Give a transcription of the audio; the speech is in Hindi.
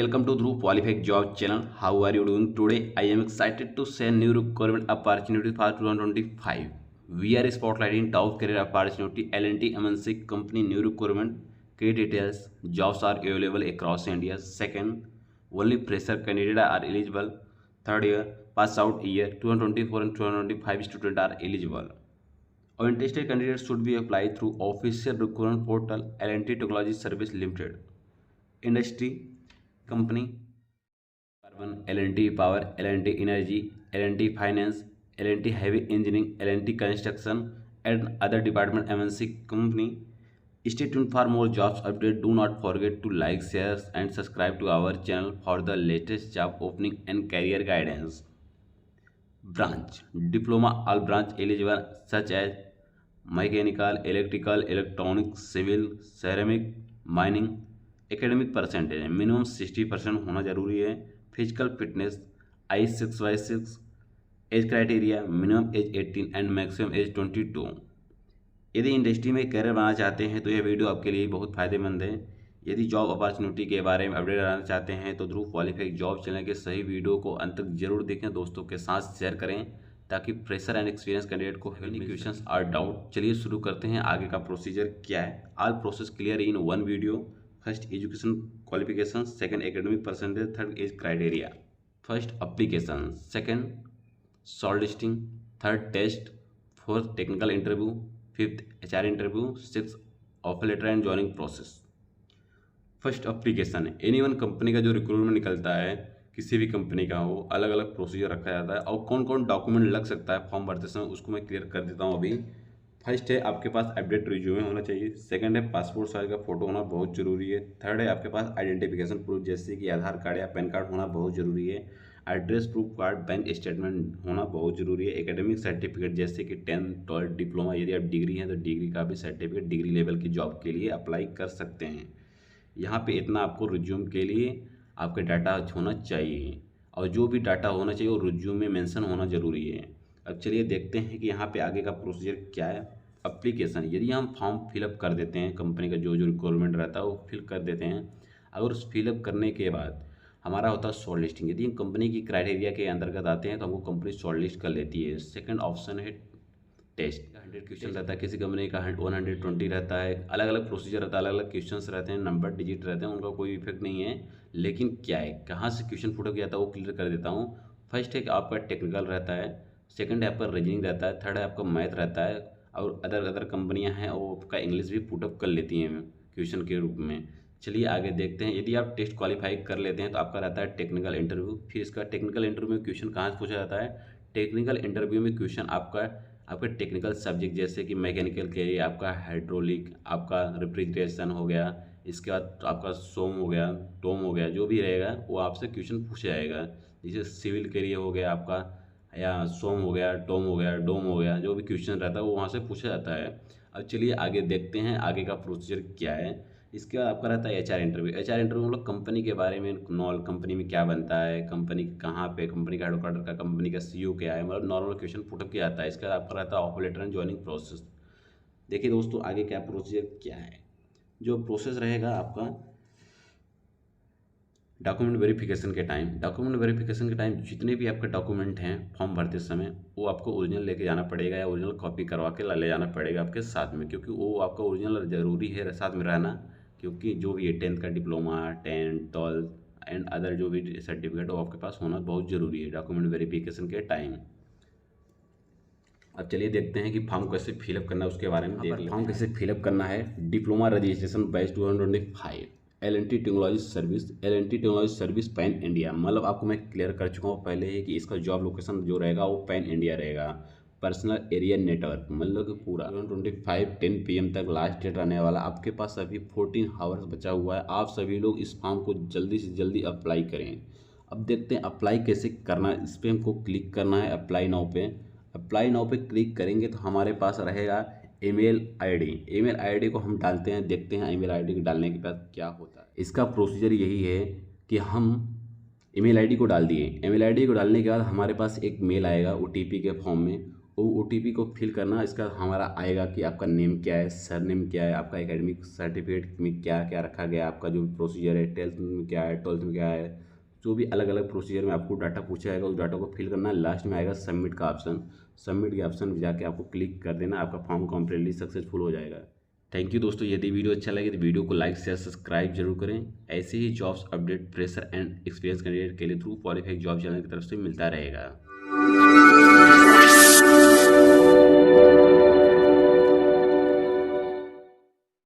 Welcome to Dhruv Qualified Job Channel. How are you doing today? I am excited to share new requirement opportunities for 2025. We are spotlighting top career opportunity L&T MNC company new requirement. Key details: jobs are available across India. Second, only fresher candidates are eligible. Third year, pass out year 2024 and 2025 students are eligible. Our interested candidates should be applied through official recruitment portal L&T Technology Service Limited. Industry company carbon, L&T power, L&T energy, L&T finance, L&T heavy engineering, L&T construction and other department MNC company. Stay tuned for more jobs update. Do not forget to like, share and subscribe to our channel for the latest job opening and career guidance. Branch diploma, all branch eligible such as mechanical, electrical, electronics, civil, ceramic, mining. Academic percentage minimum 60% होना जरूरी है. Physical fitness I6/6. Age criteria minimum age 18 and maximum age 22. यदि इंडस्ट्री में करियर बनाना चाहते हैं तो यह वीडियो आपके लिए बहुत फायदेमंद है. यदि जॉब अपॉर्चुनिटी के बारे में अपडेट रहना चाहते हैं तो ध्रुव क्वालिफाइड जॉब चैनल के सही वीडियो को अंत तक जरूर देखें, दोस्तों के साथ शेयर करें ताकि फ्रेशर एंड एक्सपीरियंस कैंडिडेट को एनी क्वेश्चंस आर डाउट. चलिए शुरू करते हैं. आगे का प्रोसीजर क्या है? All process clear in one video. First education qualification, second academic percentage, third age criteria. First application, second shortlisting, third test, fourth technical interview, fifth HR interview, six offer letter and joining process. First application है एनी वन कंपनी का जो रिक्रूटमेंट निकलता है, किसी भी कंपनी का हो, अलग अलग प्रोसीजर रखा जाता है और कौन कौन डॉक्यूमेंट लग सकता है फॉर्म भरते समय उसको मैं क्लियर कर देता हूँ अभी. फर्स्ट है आपके पास अपडेट रिज्यूमे होना चाहिए. सेकंड है पासपोर्ट साइज का फोटो होना बहुत जरूरी है. थर्ड है आपके पास आइडेंटिफिकेशन प्रूफ जैसे कि आधार कार्ड या पैन कार्ड होना बहुत जरूरी है. Address proof card, bank statement होना बहुत जरूरी है. एकेडमिक सर्टिफिकेट जैसे कि 10th 12th डिप्लोमा, यदि आप डिग्री हैं तो डिग्री का भी सर्टिफिकेट डिग्री लेवल की जॉब के लिए अप्लाई कर सकते हैं. यहाँ पे इतना आपको रिज्यूम के लिए आपका डाटा होना चाहिए और जो भी डाटा होना चाहिए वो रिज्यूम में मेंशन होना जरूरी है. अब चलिए देखते हैं कि यहाँ पे आगे का प्रोसीजर क्या है. एप्लीकेशन, यदि हम फॉर्म फिलअप कर देते हैं, कंपनी का जो जो रिक्वायरमेंट रहता है वो फिल कर देते हैं. अगर उस फिलअप करने के बाद हमारा होता है शॉर्ट लिस्टिंग. यदि हम कंपनी की क्राइटेरिया के अंतर्गत आते हैं तो हमको कंपनी शॉर्ट लिस्ट कर लेती है. सेकंड ऑप्शन है टेस्ट. 100 क्वेश्चन रहता है, किसी कंपनी का 120 रहता है. अलग अलग प्रोसीजर रहता है, अलग अलग क्वेश्चन रहते हैं, नंबर डिजिट रहते हैं, उनका कोई इफेक्ट नहीं है. लेकिन क्या है, कहाँ से क्वेश्चन फुटअप किया था वो क्लियर कर देता हूँ. फर्स्ट है कि आपका टेक्निकल रहता है, सेकंड है आपका रीजनिंग रहता है, थर्ड है आपका मैथ रहता है और अदर कंपनियां हैं वो आपका इंग्लिश भी पुटअप कर लेती हैं क्वेश्चन के रूप में. चलिए आगे देखते हैं. यदि आप टेस्ट क्वालिफाई कर लेते हैं तो आपका रहता है टेक्निकल इंटरव्यू. फिर इसका टेक्निकल इंटरव्यू में क्वेश्चन कहाँ से पूछा जाता है? टेक्निकल इंटरव्यू में क्वेश्चन आपका टेक्निकल सब्जेक्ट जैसे कि मैकेनिकल के लिए आपका हाइड्रोलिक, आपका रेफ्रिजरेशन हो गया, इसके बाद आपका सोम हो गया, टोम हो गया, जो भी रहेगा वो आपसे क्वेश्चन पूछा जाएगा. जैसे सिविल के लिए हो गया आपका या सोम हो गया, टोम हो गया, डोम हो गया, जो भी क्वेश्चन रहता है वो वहाँ से पूछा जाता है. अब चलिए आगे देखते हैं आगे का प्रोसीजर क्या है. इसके बाद आपका रहता है HR इंटरव्यू. HR इंटरव्यू मतलब कंपनी के बारे में नॉल, कंपनी में क्या बनता है, कंपनी कहाँ पे, कंपनी का हेडक्वार्टर का, कंपनी का CEO क्या है, मतलब नॉर्मल क्वेश्चन पुटअप किया जाता है. इसके बाद आपका रहता है offer letter and joining process. देखिए दोस्तों आगे क्या प्रोसीजर क्या है. जो प्रोसेस रहेगा आपका डॉक्यूमेंट वेरिफिकेशन के टाइम जितने भी आपके डॉक्यूमेंट हैं फॉर्म भरते समय वो आपको ओरिजिनल लेके जाना पड़ेगा या ओरिजिनल कॉपी करवा के ले जाना पड़ेगा आपके साथ में, क्योंकि वो आपका ओरिजिनल ज़रूरी है साथ में रहना. क्योंकि जो भी 10th का diploma, 10th 12th and other जो भी सर्टिफिकेट वो आपके पास होना बहुत ज़रूरी है डॉक्यूमेंट वेरिफिकेशन के टाइम. अब चलिए देखते हैं कि फॉर्म कैसे फिलअप करना है उसके बारे में. फॉर्म कैसे फिलअप करना है. Diploma registration batch 2025 L&T technology service pan India. मतलब आपको मैं क्लियर कर चुका हूँ पहले ही कि इसका जॉब लोकेशन जो रहेगा वो पैन इंडिया रहेगा. पर्सनल एरिया नेटवर्क मतलब कि पूरा 2025 10 PM तक लास्ट डेट रहने वाला. आपके पास अभी 14 आवर्स बचा हुआ है. आप सभी लोग इस फॉर्म को जल्दी से जल्दी अप्लाई करें. अब देखते हैं अप्लाई कैसे करना है. इस पर हमको क्लिक करना है अप्लाई नाउ पे. अप्लाई नाउ पे क्लिक करेंगे तो हमारे पास रहेगा ईमेल आईडी को हम डालते हैं. देखते हैं ईमेल आईडी को डालने के बाद क्या होता है. इसका प्रोसीजर यही है कि हम ईमेल आईडी को डाल दिए. ईमेल आईडी को डालने के बाद हमारे पास एक मेल आएगा OTP के फॉर्म में. OTP को फिल करना। इसका हमारा आएगा कि आपका नेम क्या है, सर नेम क्या है, आपका एकेडमिक सर्टिफिकेट में क्या क्या रखा गया, आपका जो प्रोसीजर है, 10th में क्या है, 12th में क्या है, जो भी अलग अलग प्रोसीजर में आपको डाटा पूछा जाएगा उस डाटा को फिल करना। लास्ट में आएगा सबमिट का ऑप्शन। सबमिट के ऑप्शन में जाके आपको क्लिक कर देना, आपका फॉर्म कम्प्लीटली सक्सेसफुल हो जाएगा। थैंक यू दोस्तों। यदि वीडियो अच्छा लगे तो वीडियो को लाइक शेयर सब्सक्राइब जरूर करें। ऐसे ही jobs update fresher and experience candidate के लिए थ्रू क्वालिफाइड जॉब चैनल की तरफ से मिलता रहेगा।